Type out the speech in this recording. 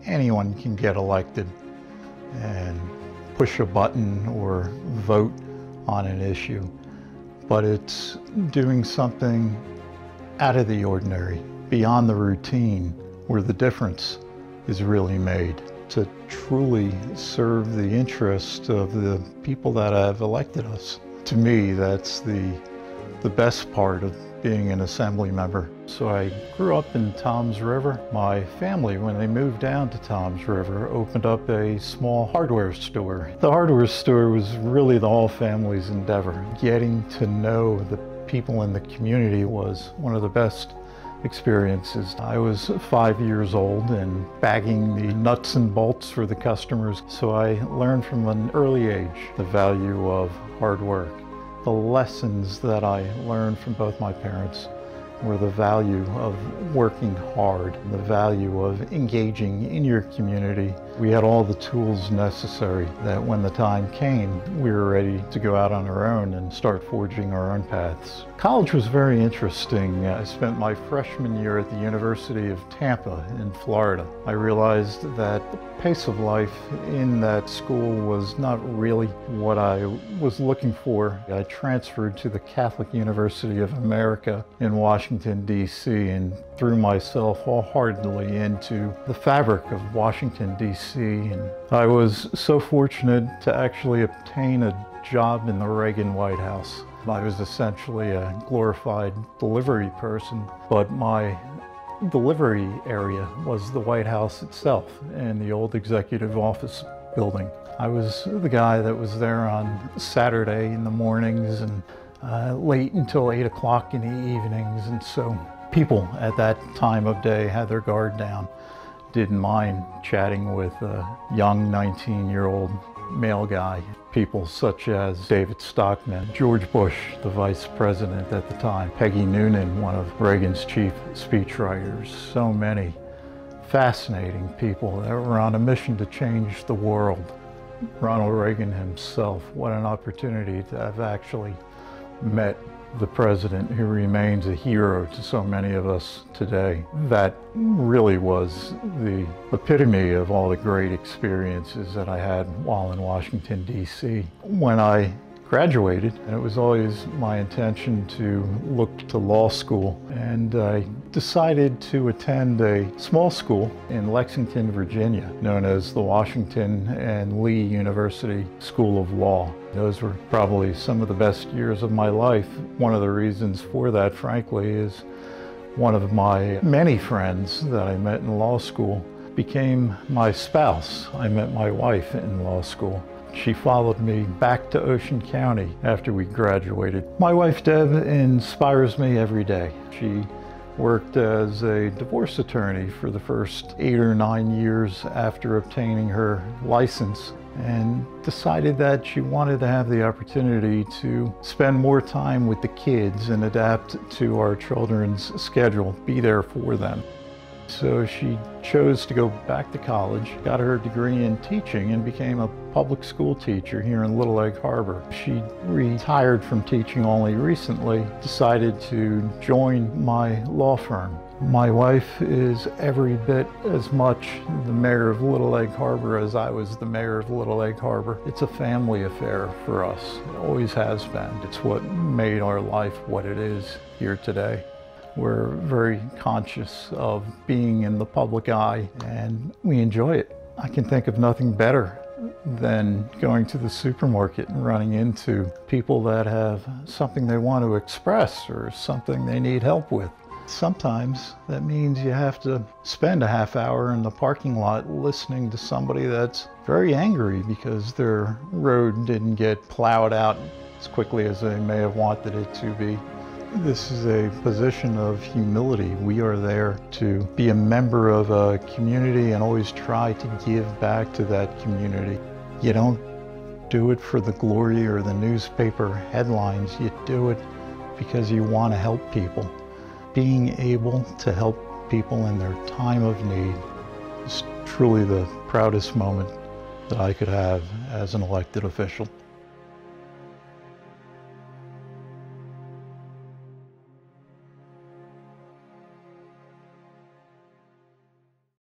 anyone can get elected and push a button or vote on an issue, but it's doing something out of the ordinary, beyond the routine, where the difference is really made, to truly serve the interest of the people that have elected us. To me, that's the best part of being an assembly member. So I grew up in Toms River. My family, when they moved down to Toms River, opened up a small hardware store. The hardware store was really the whole family's endeavor. Getting to know the people in the community was one of the best experiences. I was 5 years old and bagging the nuts and bolts for the customers, so I learned from an early age the value of hard work. The lessons that I learned from both my parents were the value of working hard, the value of engaging in your community. We had all the tools necessary that when the time came, we were ready to go out on our own and start forging our own paths. College was very interesting. I spent my freshman year at the University of Tampa in Florida. I realized that the pace of life in that school was not really what I was looking for. I transferred to the Catholic University of America in Washington, D.C., and threw myself wholeheartedly into the fabric of Washington, D.C. And I was so fortunate to actually obtain a job in the Reagan White House. I was essentially a glorified delivery person, but my delivery area was the White House itself in the old executive office building. I was the guy that was there on Saturday in the mornings and late until 8 o'clock in the evenings, and so people at that time of day had their guard down. Didn't mind chatting with a young 19-year-old male guy. People such as David Stockman, George Bush, the vice president at the time, Peggy Noonan, one of Reagan's chief speechwriters. So many fascinating people that were on a mission to change the world. Ronald Reagan himself, what an opportunity to have actually met the president who remains a hero to so many of us today. That really was the epitome of all the great experiences that I had while in Washington, D.C. When I graduated, and it was always my intention to look to law school, and I decided to attend a small school in Lexington, Virginia, known as the Washington and Lee University School of Law. Those were probably some of the best years of my life. One of the reasons for that, frankly, is one of my many friends that I met in law school became my spouse. I met my wife in law school. She followed me back to Ocean County after we graduated. My wife, Deb, inspires me every day. She worked as a divorce attorney for the first 8 or 9 years after obtaining her license, and decided that she wanted to have the opportunity to spend more time with the kids and adapt to our children's schedule, be there for them. So she chose to go back to college, got her degree in teaching, and became a public school teacher here in Little Egg Harbor. She retired from teaching only recently, decided to join my law firm. My wife is every bit as much the mayor of Little Egg Harbor as I was the mayor of Little Egg Harbor. It's a family affair for us. It always has been. It's what made our life what it is here today. We're very conscious of being in the public eye, and we enjoy it. I can think of nothing better than going to the supermarket and running into people that have something they want to express or something they need help with. Sometimes that means you have to spend a half hour in the parking lot listening to somebody that's very angry because their road didn't get plowed out as quickly as they may have wanted it to be. This is a position of humility. We are there to be a member of a community and always try to give back to that community. You don't do it for the glory or the newspaper headlines. You do it because you want to help people. Being able to help people in their time of need is truly the proudest moment that I could have as an elected official.